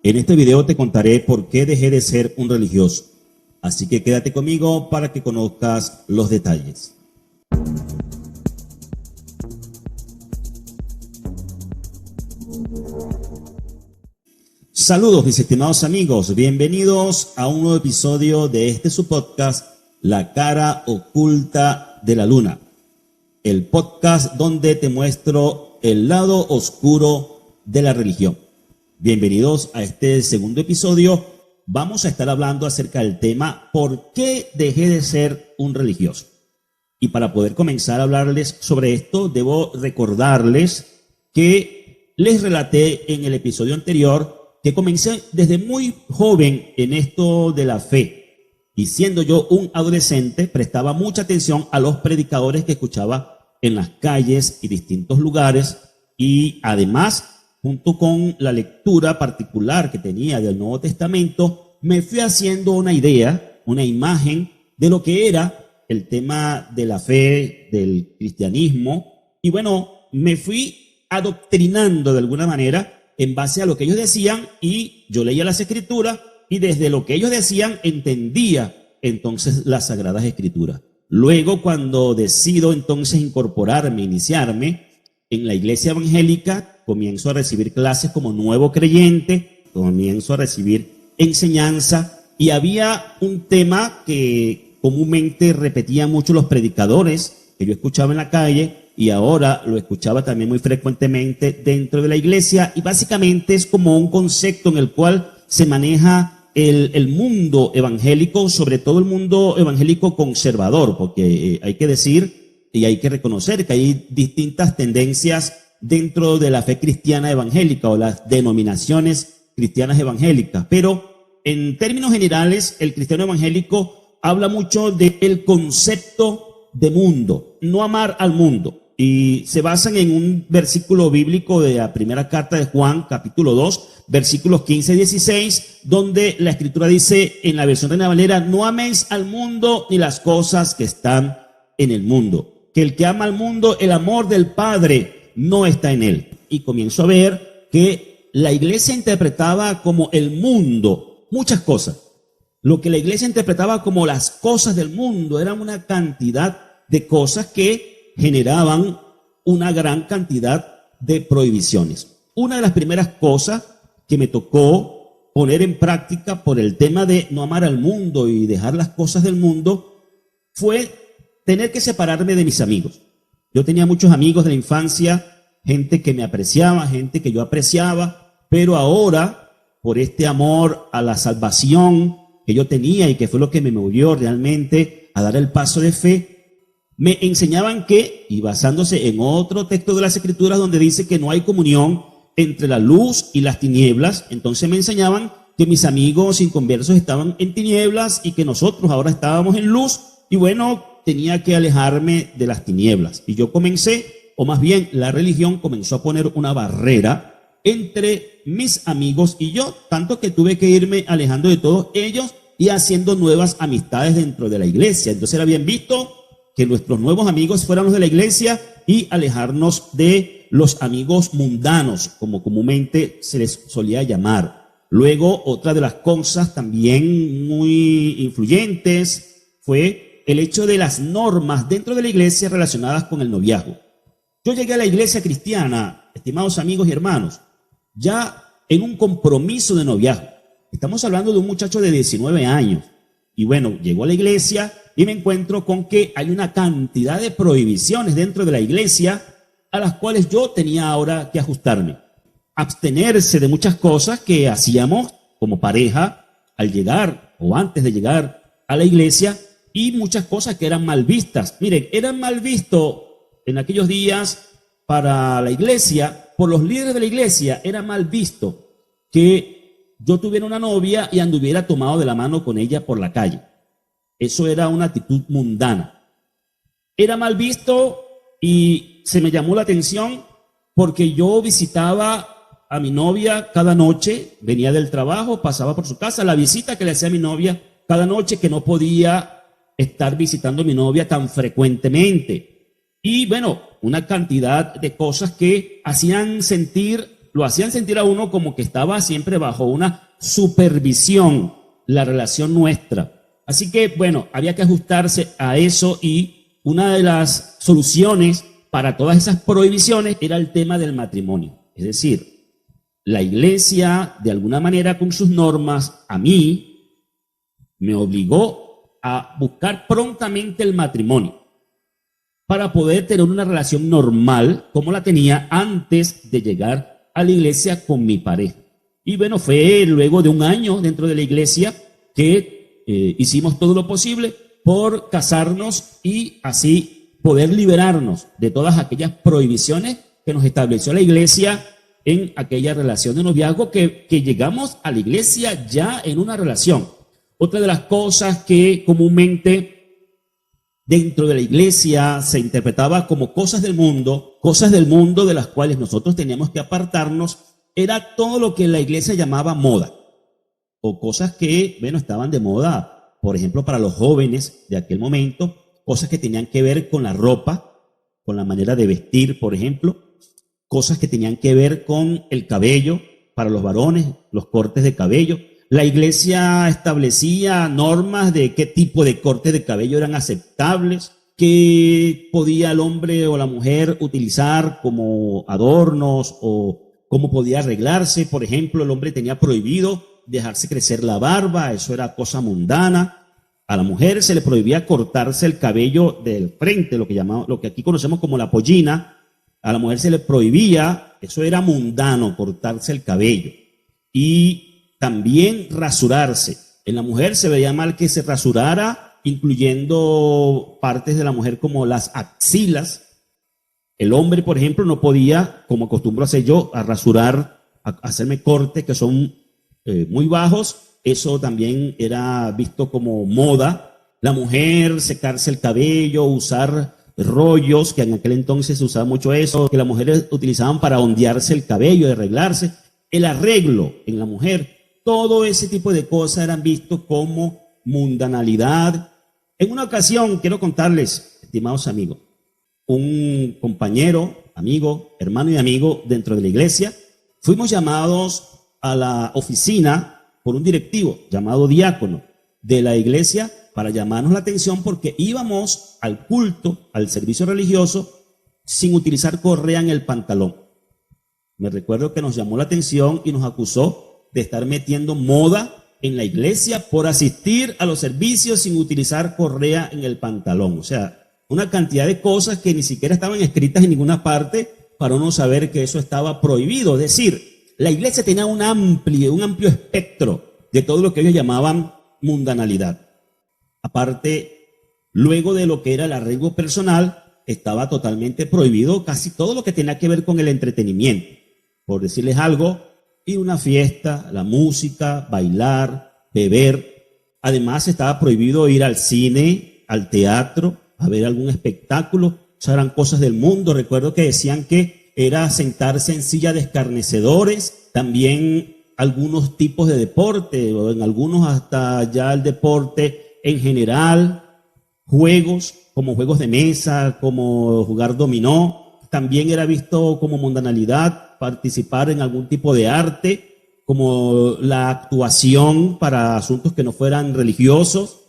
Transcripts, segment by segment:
En este video te contaré por qué dejé de ser un religioso. Así que quédate conmigo para que conozcas los detalles. Saludos mis estimados amigos, bienvenidos a un nuevo episodio de su podcast, La cara oculta de la luna. El podcast donde te muestro el lado oscuro de la religión. Bienvenidos a este segundo episodio. Vamos a estar hablando acerca del tema ¿por qué dejé de ser un religioso? Y para poder comenzar a hablarles sobre esto, debo recordarles que les relaté en el episodio anterior que comencé desde muy joven en esto de la fe. Y siendo yo un adolescente, prestaba mucha atención a los predicadores que escuchaba en las calles y distintos lugares. Y además, junto con la lectura particular que tenía del Nuevo Testamento, me fui haciendo una idea, una imagen de lo que era el tema de la fe, del cristianismo. Y bueno, me fui adoctrinando de alguna manera en base a lo que ellos decían, y yo leía las escrituras y desde lo que ellos decían entendía entonces las sagradas escrituras. Luego, cuando decido entonces incorporarme, iniciarme en la iglesia evangélica, comienzo a recibir clases como nuevo creyente, comienzo a recibir enseñanza, y había un tema que comúnmente repetían mucho los predicadores que yo escuchaba en la calle, y ahora lo escuchaba también muy frecuentemente dentro de la iglesia, y básicamente es como un concepto en el cual se maneja el mundo evangélico, sobre todo el mundo evangélico conservador, porque hay que decir y hay que reconocer que hay distintas tendencias dentro de la fe cristiana evangélica o las denominaciones cristianas evangélicas, pero en términos generales el cristiano evangélico habla mucho del concepto de mundo, no amar al mundo. Y se basan en un versículo bíblico de la primera carta de Juan, capítulo 2, versículos 15 y 16, donde la escritura dice en la versión Reina Valera: no améis al mundo ni las cosas que están en el mundo. Que el que ama al mundo, el amor del Padre no está en él. Y comienzo a ver que la iglesia interpretaba como el mundo muchas cosas. Lo que la iglesia interpretaba como las cosas del mundo eran una cantidad de cosas que generaban una gran cantidad de prohibiciones. Una de las primeras cosas que me tocó poner en práctica por el tema de no amar al mundo y dejar las cosas del mundo fue tener que separarme de mis amigos. Yo tenía muchos amigos de la infancia, gente que me apreciaba, gente que yo apreciaba, pero ahora, por este amor a la salvación que yo tenía y que fue lo que me movió realmente a dar el paso de fe, me enseñaban que, y basándose en otro texto de las escrituras donde dice que no hay comunión entre la luz y las tinieblas, entonces me enseñaban que mis amigos inconversos estaban en tinieblas y que nosotros ahora estábamos en luz, y bueno, tenía que alejarme de las tinieblas. Y yo comencé, o más bien la religión comenzó a poner una barrera entre mis amigos y yo, tanto que tuve que irme alejando de todos ellos y haciendo nuevas amistades dentro de la iglesia. Entonces era bien visto que nuestros nuevos amigos fueran los de la iglesia y alejarnos de los amigos mundanos, como comúnmente se les solía llamar. Luego, otra de las cosas también muy influyentes fue el hecho de las normas dentro de la iglesia relacionadas con el noviazgo. Yo llegué a la iglesia cristiana, estimados amigos y hermanos, ya en un compromiso de noviazgo. Estamos hablando de un muchacho de 19 años. Y bueno, llegó a la iglesia y me encuentro con que hay una cantidad de prohibiciones dentro de la iglesia a las cuales yo tenía ahora que ajustarme. Abstenerse de muchas cosas que hacíamos como pareja al llegar o antes de llegar a la iglesia, y muchas cosas que eran mal vistas. Miren, eran mal visto en aquellos días para la iglesia, por los líderes de la iglesia, era mal visto que yo tuviera una novia y anduviera tomado de la mano con ella por la calle. Eso era una actitud mundana. Era mal visto y se me llamó la atención porque yo visitaba a mi novia cada noche, venía del trabajo, pasaba por su casa, la visita que le hacía a mi novia cada noche, que no podía estar visitando a mi novia tan frecuentemente. Y bueno, una cantidad de cosas que hacían sentir lo hacían sentir a uno como que estaba siempre bajo una supervisión la relación nuestra. Así que, bueno, había que ajustarse a eso y una de las soluciones para todas esas prohibiciones era el tema del matrimonio. Es decir, la iglesia, de alguna manera, con sus normas, a mí me obligó a buscar prontamente el matrimonio para poder tener una relación normal como la tenía antes de llegar a la iglesia con mi pareja. Y bueno, fue luego de un año dentro de la iglesia que hicimos todo lo posible por casarnos y así poder liberarnos de todas aquellas prohibiciones que nos estableció la iglesia en aquella relación de noviazgo, que llegamos a la iglesia ya en una relación. Otra de las cosas que comúnmente dentro de la iglesia se interpretaba como cosas del mundo de las cuales nosotros teníamos que apartarnos, era todo lo que la iglesia llamaba moda, o cosas que, bueno, estaban de moda, por ejemplo, para los jóvenes de aquel momento, cosas que tenían que ver con la ropa, con la manera de vestir, por ejemplo, cosas que tenían que ver con el cabello, para los varones, los cortes de cabello. La iglesia establecía normas de qué tipo de cortes de cabello eran aceptables, qué podía el hombre o la mujer utilizar como adornos o cómo podía arreglarse. Por ejemplo, el hombre tenía prohibido dejarse crecer la barba, eso era cosa mundana. A la mujer se le prohibía cortarse el cabello del frente, lo que aquí conocemos como la pollina. A la mujer se le prohibía, eso era mundano, cortarse el cabello. Y también rasurarse. En la mujer se veía mal que se rasurara, incluyendo partes de la mujer como las axilas. El hombre, por ejemplo, no podía, como acostumbro hacer yo, a rasurar, a hacerme cortes que son muy bajos. Eso también era visto como moda. La mujer secarse el cabello, usar rollos, que en aquel entonces se usaba mucho eso, que las mujeres utilizaban para ondearse el cabello, arreglarse. El arreglo en la mujer, todo ese tipo de cosas eran vistos como mundanalidad. En una ocasión, quiero contarles, estimados amigos, un compañero, amigo, hermano y amigo dentro de la iglesia, fuimos llamados a la oficina por un directivo llamado diácono de la iglesia para llamarnos la atención porque íbamos al culto, al servicio religioso, sin utilizar correa en el pantalón. Me recuerdo que nos llamó la atención y nos acusó de estar metiendo moda en la iglesia por asistir a los servicios sin utilizar correa en el pantalón. O sea, una cantidad de cosas que ni siquiera estaban escritas en ninguna parte para uno saber que eso estaba prohibido. Es decir, la iglesia tenía un amplio espectro de todo lo que ellos llamaban mundanalidad. Aparte, luego de lo que era el arreglo personal, estaba totalmente prohibido casi todo lo que tenía que ver con el entretenimiento. Por decirles algo, ir a una fiesta, la música, bailar, beber. Además, estaba prohibido ir al cine, al teatro, a ver algún espectáculo. Esas eran cosas del mundo. Recuerdo que decían que era sentarse en silla de escarnecedores. También algunos tipos de deporte, o en algunos hasta ya el deporte en general, juegos como juegos de mesa, como jugar dominó. También era visto como mundanalidad participar en algún tipo de arte, como la actuación para asuntos que no fueran religiosos,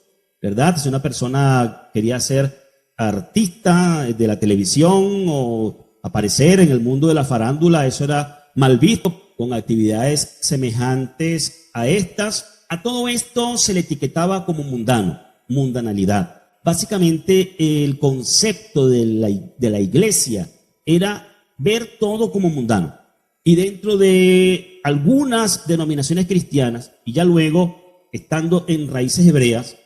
¿verdad? Si una persona quería ser artista de la televisión o aparecer en el mundo de la farándula, eso era mal visto, con actividades semejantes a estas. A todo esto se le etiquetaba como mundano, mundanalidad. Básicamente el concepto de la iglesia era ver todo como mundano. Y dentro de algunas denominaciones cristianas, y ya luego, estando en raíces hebreas,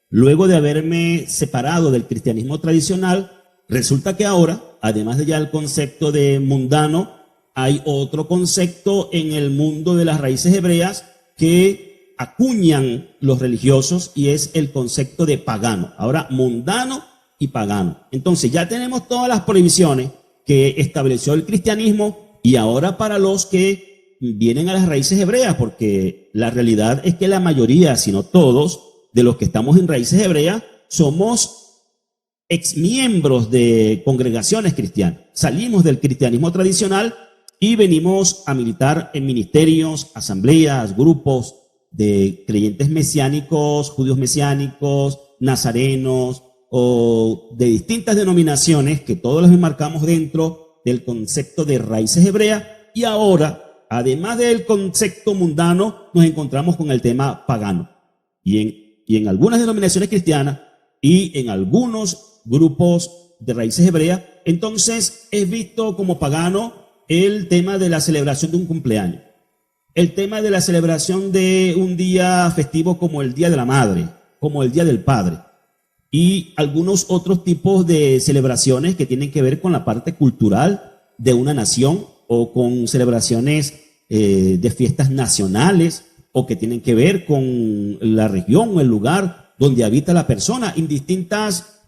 luego de haberme separado del cristianismo tradicional, resulta que ahora, además de ya el concepto de mundano, hay otro concepto en el mundo de las raíces hebreas que acuñan los religiosos y es el concepto de pagano. Ahora, mundano y pagano. Entonces, ya tenemos todas las prohibiciones que estableció el cristianismo y ahora para los que vienen a las raíces hebreas, porque la realidad es que la mayoría, si no todos, de los que estamos en raíces hebreas, somos exmiembros de congregaciones cristianas. Salimos del cristianismo tradicional y venimos a militar en ministerios, asambleas, grupos de creyentes mesiánicos, judíos mesiánicos, nazarenos o de distintas denominaciones que todos los enmarcamos dentro del concepto de raíces hebreas. Y ahora, además del concepto mundano, nos encontramos con el tema pagano. Y en algunas denominaciones cristianas y en algunos grupos de raíces hebreas, entonces es visto como pagano el tema de la celebración de un cumpleaños, el tema de la celebración de un día festivo como el Día de la Madre, como el Día del Padre, y algunos otros tipos de celebraciones que tienen que ver con la parte cultural de una nación o con celebraciones de fiestas nacionales o que tienen que ver con la región o el lugar donde habita la persona, en distintas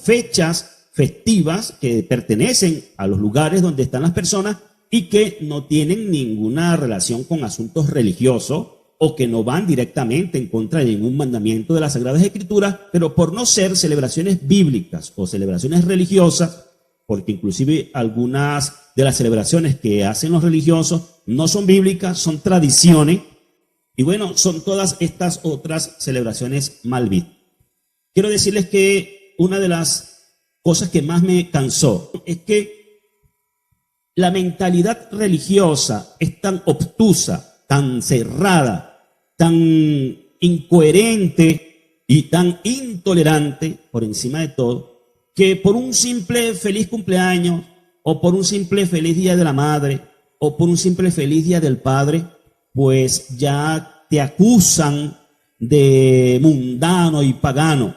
fechas festivas que pertenecen a los lugares donde están las personas y que no tienen ninguna relación con asuntos religiosos o que no van directamente en contra de ningún mandamiento de las Sagradas Escrituras, pero por no ser celebraciones bíblicas o celebraciones religiosas, porque inclusive algunas de las celebraciones que hacen los religiosos no son bíblicas, son tradiciones, y bueno, son todas estas otras celebraciones mal vistas. Quiero decirles que una de las cosas que más me cansó es que la mentalidad religiosa es tan obtusa, tan cerrada, tan incoherente y tan intolerante, por encima de todo, que por un simple feliz cumpleaños, o por un simple feliz día de la madre, o por un simple feliz día del padre, pues ya te acusan de mundano y pagano.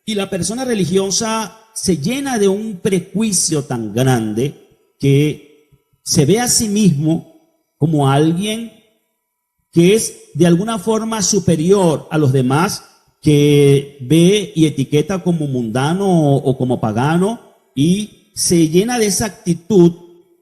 Y la persona religiosa se llena de un prejuicio tan grande que se ve a sí mismo como alguien que es de alguna forma superior a los demás, que ve y etiqueta como mundano o como pagano, y se llena de esa actitud,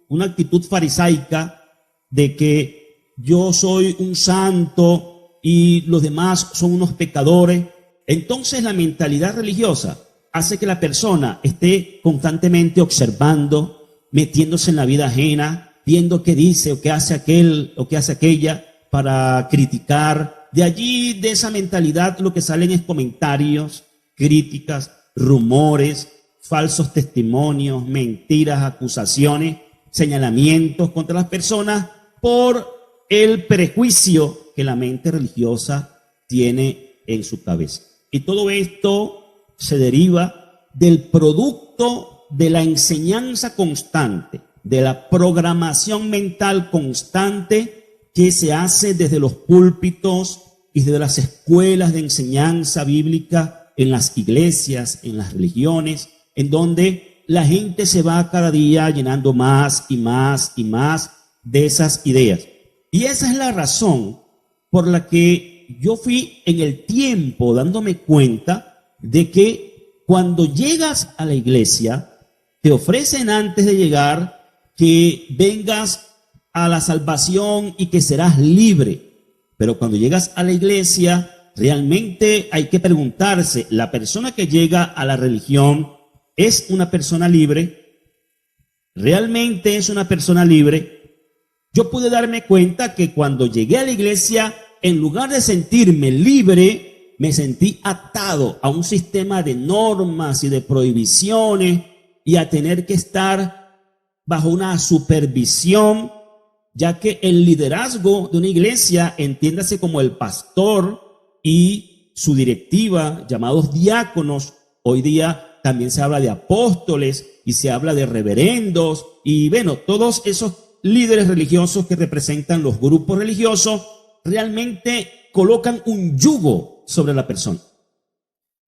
una actitud farisaica de que yo soy un santo y los demás son unos pecadores. Entonces la mentalidad religiosa hace que la persona esté constantemente observando, metiéndose en la vida ajena, viendo qué dice o qué hace aquel o qué hace aquella para criticar. De allí, de esa mentalidad, lo que salen es comentarios, críticas, rumores, falsos testimonios, mentiras, acusaciones, señalamientos contra las personas por el prejuicio que la mente religiosa tiene en su cabeza. Y todo esto se deriva del producto de la enseñanza constante, de la programación mental constante que se hace desde los púlpitos y desde las escuelas de enseñanza bíblica en las iglesias, en las religiones, en donde la gente se va cada día llenando más y más y más de esas ideas. Y esa es la razón por la que yo fui en el tiempo dándome cuenta de que cuando llegas a la iglesia, te ofrecen antes de llegar que vengas a la salvación y que serás libre. Pero cuando llegas a la iglesia, realmente hay que preguntarse, ¿la persona que llega a la religión es una persona libre? ¿Realmente es una persona libre? Yo pude darme cuenta que cuando llegué a la iglesia, en lugar de sentirme libre, me sentí atado a un sistema de normas y de prohibiciones y a tener que estar bajo una supervisión, ya que el liderazgo de una iglesia, entiéndase como el pastor y su directiva, llamados diáconos, hoy día también se habla de apóstoles y se habla de reverendos y bueno, todos esos líderes religiosos que representan los grupos religiosos realmente colocan un yugo sobre la persona.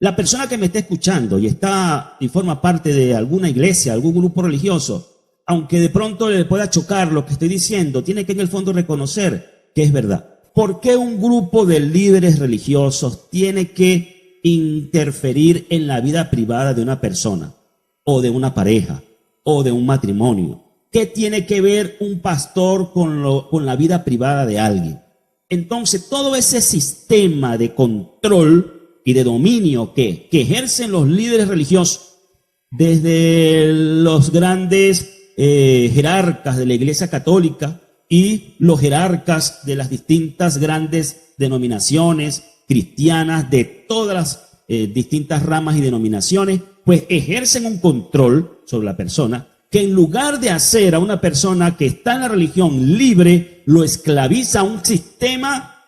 La persona que me está escuchando y está y forma parte de alguna iglesia, algún grupo religioso, aunque de pronto le pueda chocar lo que estoy diciendo, tiene que en el fondo reconocer que es verdad. ¿Por qué un grupo de líderes religiosos tiene que interferir en la vida privada de una persona o de una pareja o de un matrimonio? ¿Qué tiene que ver un pastor con la vida privada de alguien? Entonces, todo ese sistema de control y de dominio que ejercen los líderes religiosos, desde los grandes jerarcas de la Iglesia Católica y los jerarcas de las distintas grandes denominaciones cristianas de todas las distintas ramas y denominaciones, pues ejercen un control sobre la persona que en lugar de hacer a una persona que está en la religión libre, lo esclaviza a un sistema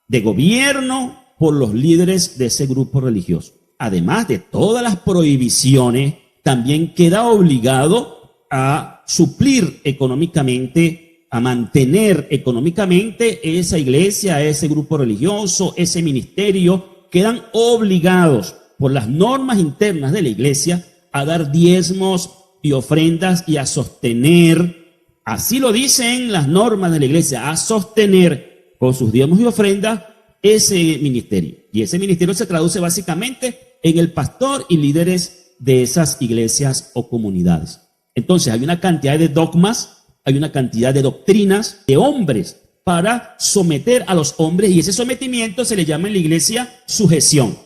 de gobierno por los líderes de ese grupo religioso. Además de todas las prohibiciones, también queda obligado a suplir económicamente, a mantener económicamente esa iglesia, ese grupo religioso, ese ministerio. Quedan obligados por las normas internas de la iglesia a dar diezmos y ofrendas y a sostener, así lo dicen las normas de la iglesia, a sostener con sus diezmos y ofrendas ese ministerio. Y ese ministerio se traduce básicamente en el pastor y líderes de esas iglesias o comunidades. Entonces hay una cantidad de dogmas, hay una cantidad de doctrinas de hombres para someter a los hombres, y ese sometimiento se le llama en la iglesia sujeción.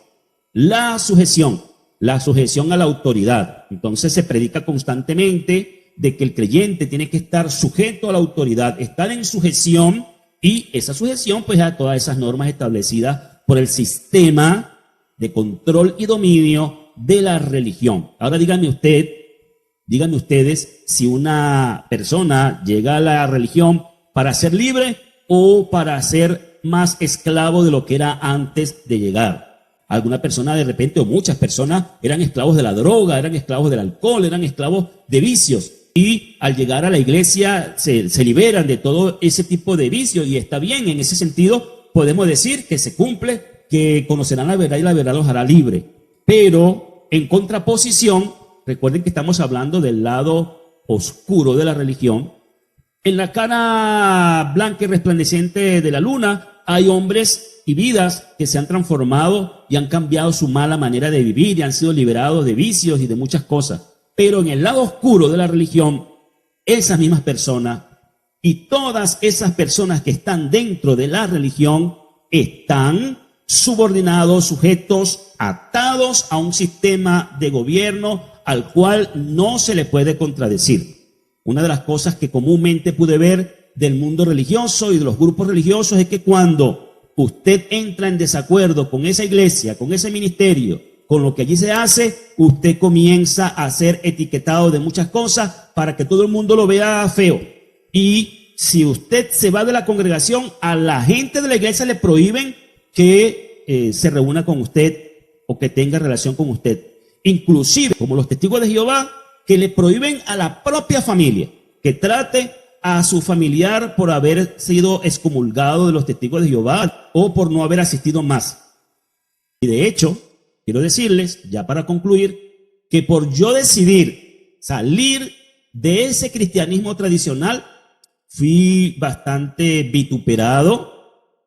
La sujeción a la autoridad. Entonces se predica constantemente de que el creyente tiene que estar sujeto a la autoridad, estar en sujeción, y esa sujeción pues a todas esas normas establecidas por el sistema de control y dominio de la religión. Ahora díganme ustedes si una persona llega a la religión para ser libre o para ser más esclavo de lo que era antes de llegar. Alguna persona de repente, o muchas personas, eran esclavos de la droga, eran esclavos del alcohol, eran esclavos de vicios. Y al llegar a la iglesia se liberan de todo ese tipo de vicios, y está bien. En ese sentido podemos decir que se cumple, que conocerán la verdad y la verdad los hará libre. Pero en contraposición, recuerden que estamos hablando del lado oscuro de la religión. En la cara blanca y resplandeciente de la luna hay hombres y vidas que se han transformado y han cambiado su mala manera de vivir y han sido liberados de vicios y de muchas cosas. Pero en el lado oscuro de la religión, esas mismas personas y todas esas personas que están dentro de la religión están subordinados, sujetos, atados a un sistema de gobierno al cual no se le puede contradecir. Una de las cosas que comúnmente pude ver del mundo religioso y de los grupos religiosos es que cuando usted entra en desacuerdo con esa iglesia, con ese ministerio, con lo que allí se hace, usted comienza a ser etiquetado de muchas cosas para que todo el mundo lo vea feo. Y si usted se va de la congregación, a la gente de la iglesia le prohíben que se reúna con usted o que tenga relación con usted. Inclusive, como los testigos de Jehová, que le prohíben a la propia familia que trate a su familiar por haber sido excomulgado de los testigos de Jehová o por no haber asistido más. Y de hecho, quiero decirles, ya para concluir, que por yo decidir salir de ese cristianismo tradicional, fui bastante vituperado,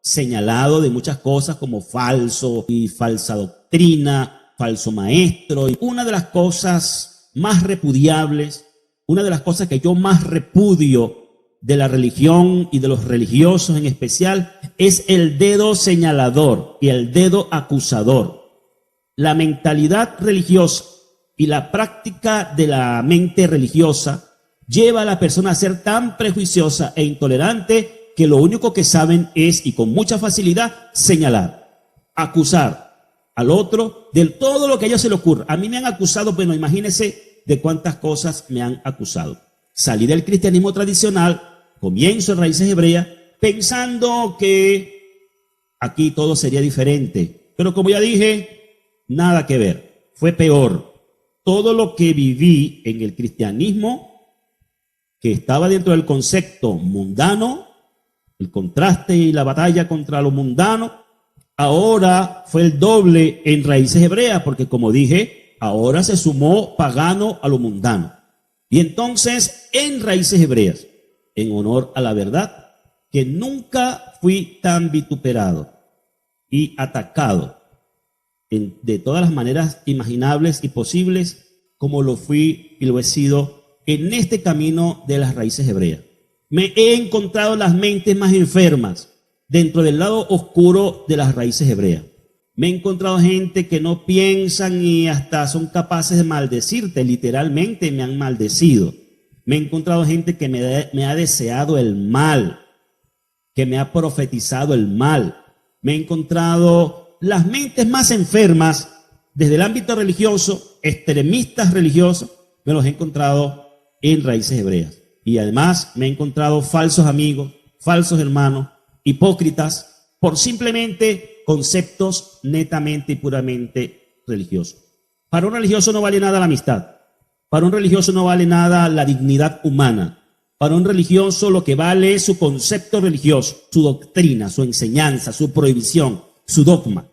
señalado de muchas cosas como falso y falsa doctrina, falso maestro. Y una de las cosas más repudiables, una de las cosas que yo más repudio de la religión y de los religiosos en especial, es el dedo señalador y el dedo acusador. La mentalidad religiosa y la práctica de la mente religiosa lleva a la persona a ser tan prejuiciosa e intolerante que lo único que saben es, y con mucha facilidad, señalar, acusar al otro de todo lo que a ellos se le ocurra. A mí me han acusado, bueno, imagínense de cuántas cosas me han acusado. Salí del cristianismo tradicional, comienzo en Raíces Hebreas, pensando que aquí todo sería diferente. Pero como ya dije, nada que ver. Fue peor. Todo lo que viví en el cristianismo, que estaba dentro del concepto mundano, el contraste y la batalla contra lo mundano, ahora fue el doble en Raíces Hebreas, porque como dije, ahora se sumó pagano a lo mundano. Y entonces, en Raíces Hebreas, en honor a la verdad, que nunca fui tan vituperado y atacado de todas las maneras imaginables y posibles como lo fui y lo he sido en este camino de las Raíces Hebreas. Me he encontrado las mentes más enfermas dentro del lado oscuro de las Raíces Hebreas. Me he encontrado gente que no piensan y hasta son capaces de maldecirte, literalmente me han maldecido. Me he encontrado gente que me ha deseado el mal, que me ha profetizado el mal. Me he encontrado las mentes más enfermas desde el ámbito religioso, extremistas religiosos, me los he encontrado en Raíces Hebreas. Y además me he encontrado falsos amigos, falsos hermanos, hipócritas, por simplemente conceptos netamente y puramente religiosos. Para un religioso no vale nada la amistad. Para un religioso no vale nada la dignidad humana. Para un religioso lo que vale es su concepto religioso, su doctrina, su enseñanza, su prohibición, su dogma.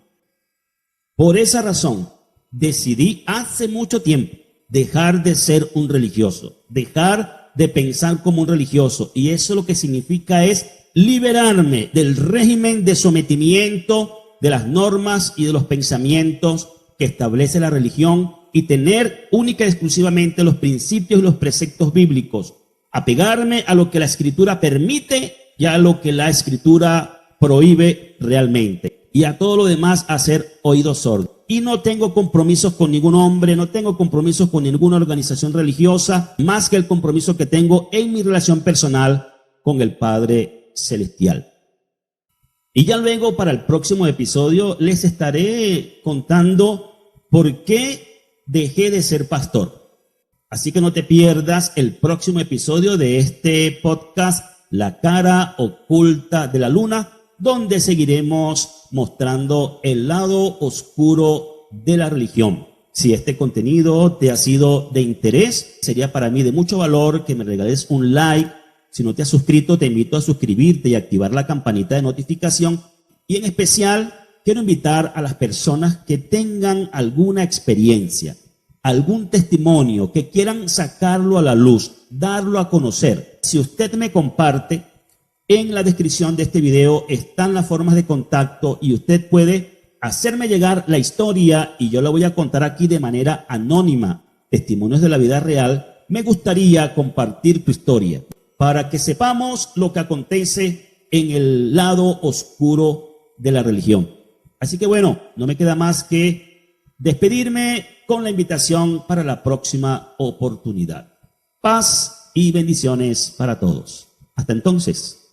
Por esa razón, decidí hace mucho tiempo dejar de ser un religioso, dejar de pensar como un religioso. Y eso lo que significa es liberarme del régimen de sometimiento, de las normas y de los pensamientos que establece la religión y tener única y exclusivamente los principios y los preceptos bíblicos. Apegarme a lo que la Escritura permite y a lo que la Escritura prohíbe realmente. Y a todo lo demás hacer oídos sordos. Y no tengo compromisos con ningún hombre, no tengo compromisos con ninguna organización religiosa, más que el compromiso que tengo en mi relación personal con el Padre Celestial. Y ya luego para el próximo episodio les estaré contando por qué dejé de ser pastor. Así que no te pierdas el próximo episodio de este podcast, La cara oculta de la luna, donde seguiremos mostrando el lado oscuro de la religión. Si este contenido te ha sido de interés, sería para mí de mucho valor que me regales un like. Si no te has suscrito, te invito a suscribirte y activar la campanita de notificación. Y en especial, quiero invitar a las personas que tengan alguna experiencia, algún testimonio, que quieran sacarlo a la luz, darlo a conocer. Si usted me comparte, en la descripción de este video están las formas de contacto y usted puede hacerme llegar la historia y yo la voy a contar aquí de manera anónima. Testimonios de la vida real. Me gustaría compartir tu historia para que sepamos lo que acontece en el lado oscuro de la religión. Así que bueno, no me queda más que despedirme con la invitación para la próxima oportunidad. Paz y bendiciones para todos. Hasta entonces.